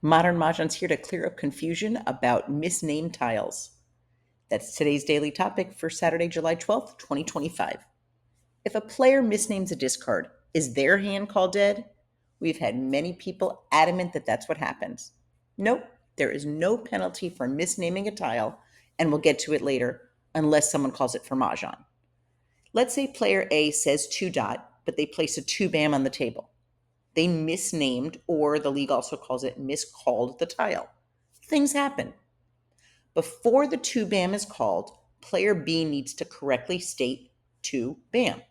Modern Majan's here to clear up confusion about misnamed tiles. That's today's daily topic for Saturday, July 12th, 2025. If a player misnames a discard, is their hand called dead? We've had many people adamant that that's what happens. Nope, there is no penalty for misnaming a tile, and we'll get to it later, unless someone calls it for Mahjong. Let's say player A says 2 dot, but they place a 2 bam on the table. They misnamed, or the league also calls it miscalled, the tile. Things happen. Before the 2 bam is called, player B needs to correctly state 2 bam.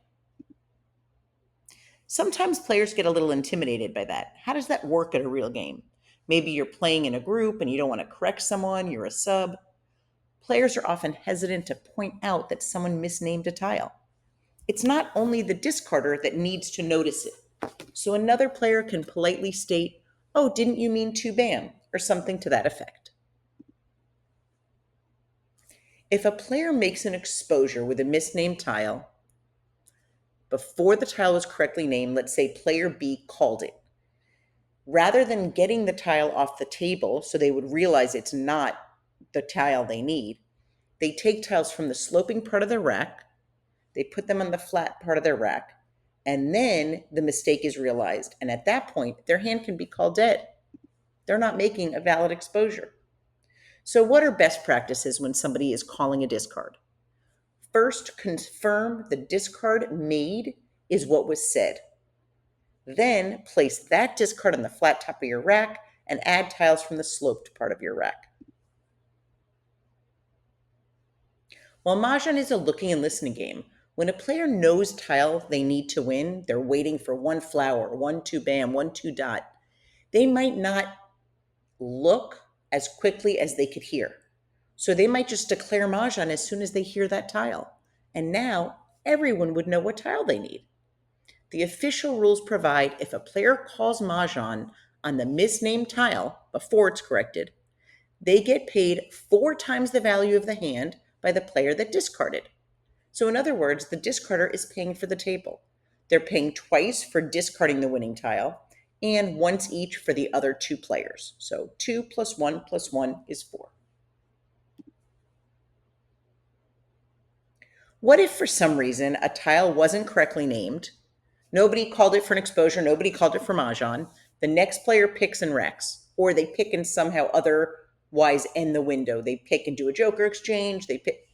Sometimes players get a little intimidated by that. How does that work at a real game? Maybe you're playing in a group and you don't want to correct someone, you're a sub. Players are often hesitant to point out that someone misnamed a tile. It's not only the discarder that needs to notice it. So another player can politely state, "Oh, didn't you mean 2 bam?" or something to that effect. If a player makes an exposure with a misnamed tile, before the tile was correctly named, let's say player B called it. Rather than getting the tile off the table so they would realize it's not the tile they need, they take tiles from the sloping part of the rack, they put them on the flat part of their rack, and then the mistake is realized. And at that point, their hand can be called dead. They're not making a valid exposure. So, what are best practices when somebody is calling a discard? First, confirm the discard made is what was said. Then, place that discard on the flat top of your rack and add tiles from the sloped part of your rack. While Mahjong is a looking and listening game, when a player knows tile they need to win, they're waiting for one flower, 1 2 bam, 1 2 dot, they might not look as quickly as they could hear. So they might just declare Mahjong as soon as they hear that tile. And now everyone would know what tile they need. The official rules provide if a player calls Mahjong on the misnamed tile before it's corrected, they get paid 4 times the value of the hand by the player that discarded. So, in other words, the discarder is paying for the table. They're paying twice for discarding the winning tile and once each for the other 2 players. So 2 plus 1 is 4. What if for some reason a tile wasn't correctly named? Nobody called it for an exposure, nobody called it for Mahjong. The next player picks and wrecks, or they pick and somehow otherwise end the window. They pick and do a joker exchange. They pick.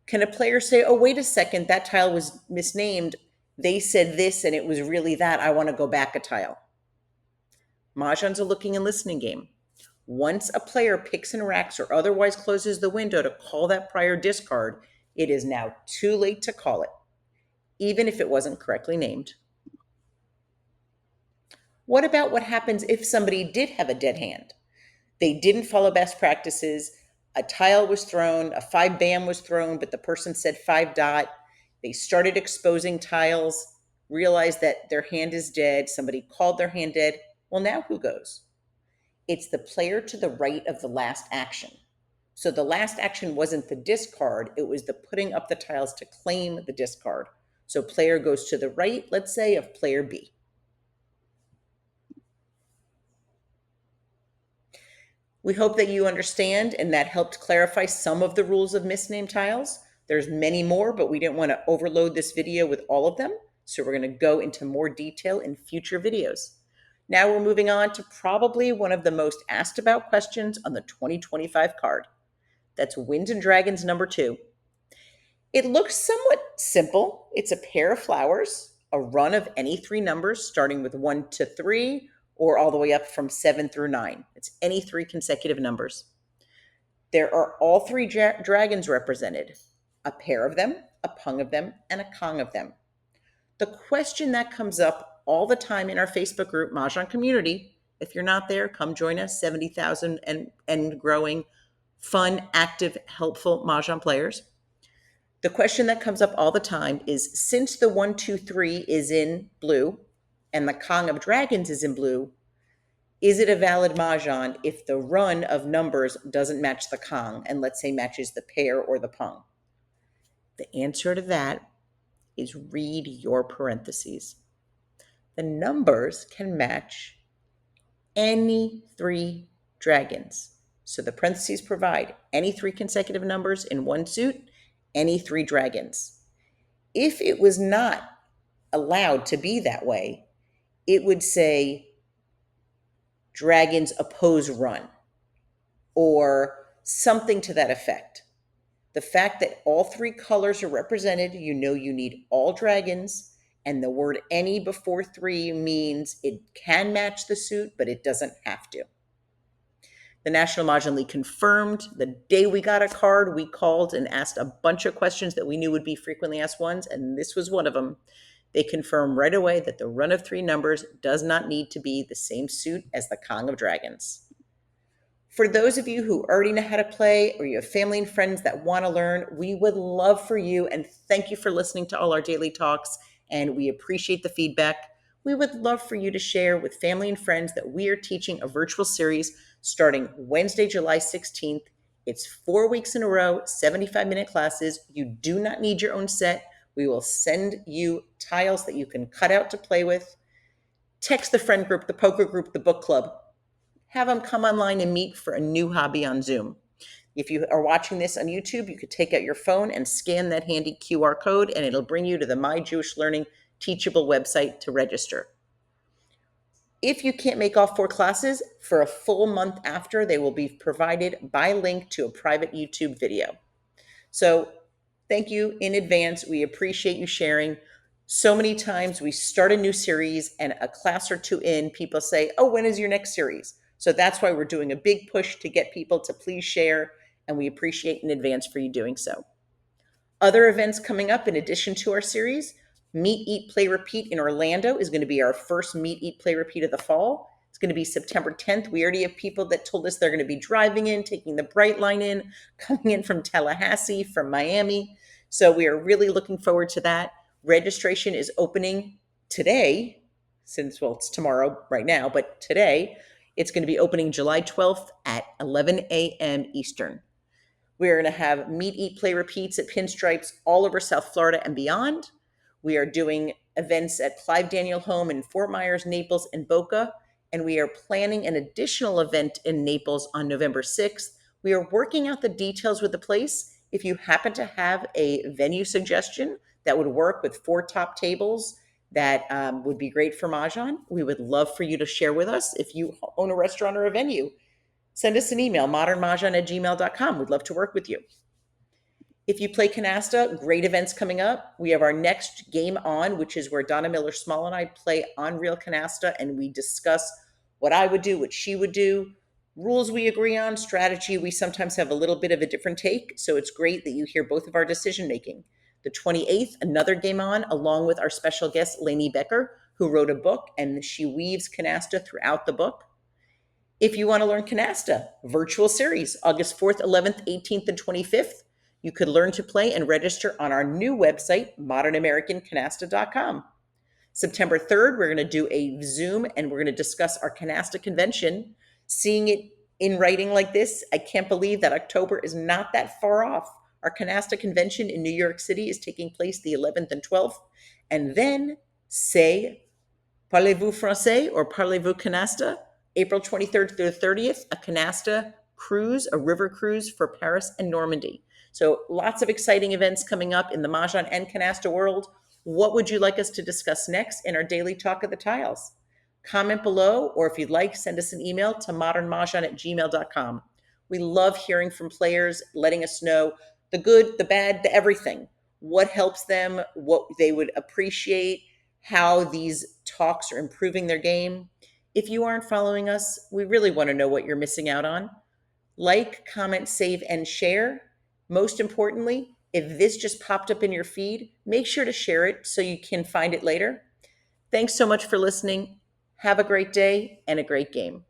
Can a player say, "Oh, wait a second, that tile was misnamed. They said this and it was really that. I want to go back a tile." Mahjong's a looking and listening game. Once a player picks and racks or otherwise closes the window to call that prior discard, it is now too late to call it, even if it wasn't correctly named. What about what happens if somebody did have a dead hand? They didn't follow best practices. A tile was thrown, a 5 bam was thrown, but the person said 5 dot. They started exposing tiles, realized that their hand is dead. Somebody called their hand dead. Well, now who goes? It's the player to the right of the last action. So the last action wasn't the discard, it was the putting up the tiles to claim the discard. So player goes to the right, let's say, of player B. We hope that you understand and that helped clarify some of the rules of misnamed tiles. There's many more, but we didn't want to overload this video with all of them. So we're going to go into more detail in future videos. Now we're moving on to probably one of the most asked about questions on the 2025 card. That's Winds and Dragons number 2. It looks somewhat simple. It's a pair of flowers, a run of any 3 numbers starting with 1 to 3 or all the way up from 7 through 9. It's any 3 consecutive numbers. There are all 3 dragons represented, a pair of them, a pung of them, and a kong of them. The question that comes up all the time in our Facebook group, Mahjong Community, if you're not there, come join us, 70,000 and growing, fun, active, helpful Mahjong players. The question that comes up all the time is, since the 1 2 3 is in blue and the Kong of Dragons is in blue, is it a valid Mahjong if the run of numbers doesn't match the Kong and let's say matches the pair or the pung? The answer to that is read your parentheses. The numbers can match any 3 dragons. So the parentheses provide any 3 consecutive numbers in one suit, any 3 dragons. If it was not allowed to be that way, it would say dragons oppose run or something to that effect. The fact that all 3 colors are represented, you know you need all dragons, and the word any before 3 means it can match the suit, but it doesn't have to. The National Mahjong League confirmed the day we got a card, we called and asked a bunch of questions that we knew would be frequently asked ones, and this was one of them. They confirmed right away that the run of 3 numbers does not need to be the same suit as the Kong of Dragons. For those of you who already know how to play or you have family and friends that want to learn, we would love for you, and thank you for listening to all our daily talks, and we appreciate the feedback. We would love for you to share with family and friends that we are teaching a virtual series starting Wednesday, July 16th. It's 4 weeks in a row, 75-minute classes. You do not need your own set. We will send you tiles that you can cut out to play with. Text the friend group, the poker group, the book club. Have them come online and meet for a new hobby on Zoom. If you are watching this on YouTube, you could take out your phone and scan that handy QR code, and it'll bring you to the My Jewish Learning Teachable website to register. If you can't make all 4 classes, for a full month after, they will be provided by link to a private YouTube video. So thank you in advance. We appreciate you sharing. So many times we start a new series and a class or 2 in, people say, oh, when is your next series? So that's why we're doing a big push to get people to please share, and we appreciate in advance for you doing so. Other events coming up in addition to our series, Meet, Eat, Play, Repeat in Orlando is going to be our first Meet, Eat, Play, Repeat of the fall. It's going to be September 10th. We already have people that told us they're going to be driving in, taking the Bright Line in, coming in from Tallahassee, from Miami. So we are really looking forward to that. Registration is opening today, since, well, it's tomorrow right now, but today. It's going to be opening July 12th at 11 a.m. Eastern. We're going to have Meet, Eat, Play, Repeats at Pinstripes all over South Florida and beyond. We are doing events at Clive Daniel Home in Fort Myers, Naples, and Boca. And we are planning an additional event in Naples on November 6th. We are working out the details with the place. If you happen to have a venue suggestion that would work with 4 top tables, that would be great for Majan, we would love for you to share with us. If you own a restaurant or a venue, send us an email, modernmahjong@gmail.com. We'd love to work with you. If you play Canasta, great events coming up. We have our next game on, which is where Donna Miller-Small and I play on real Canasta, and we discuss what I would do, what she would do, rules we agree on, strategy. We sometimes have a little bit of a different take, so it's great that you hear both of our decision making. The 28th, another game on, along with our special guest, Lainey Becker, who wrote a book, and she weaves Canasta throughout the book. If you want to learn Canasta, virtual series, August 4th, 11th, 18th, and 25th. You could learn to play and register on our new website, modernamericancanasta.com. September 3rd, we're going to do a Zoom and we're going to discuss our Canasta convention. Seeing it in writing like this, I can't believe that October is not that far off. Our Canasta convention in New York City is taking place the 11th and 12th. And then, say, parlez-vous français or parlez-vous Canasta? April 23rd through the 30th, a Canasta cruise, a river cruise for Paris and Normandy. So lots of exciting events coming up in the Mahjong and Canasta world. What would you like us to discuss next in our daily talk of the tiles? Comment below, or if you'd like, send us an email to modernmahjong@gmail.com. We love hearing from players, letting us know the good, the bad, the everything. What helps them, what they would appreciate, how these talks are improving their game. If you aren't following us, we really want to know what you're missing out on. Like, comment, save, and share. Most importantly, if this just popped up in your feed, make sure to share it so you can find it later. Thanks so much for listening. Have a great day and a great game.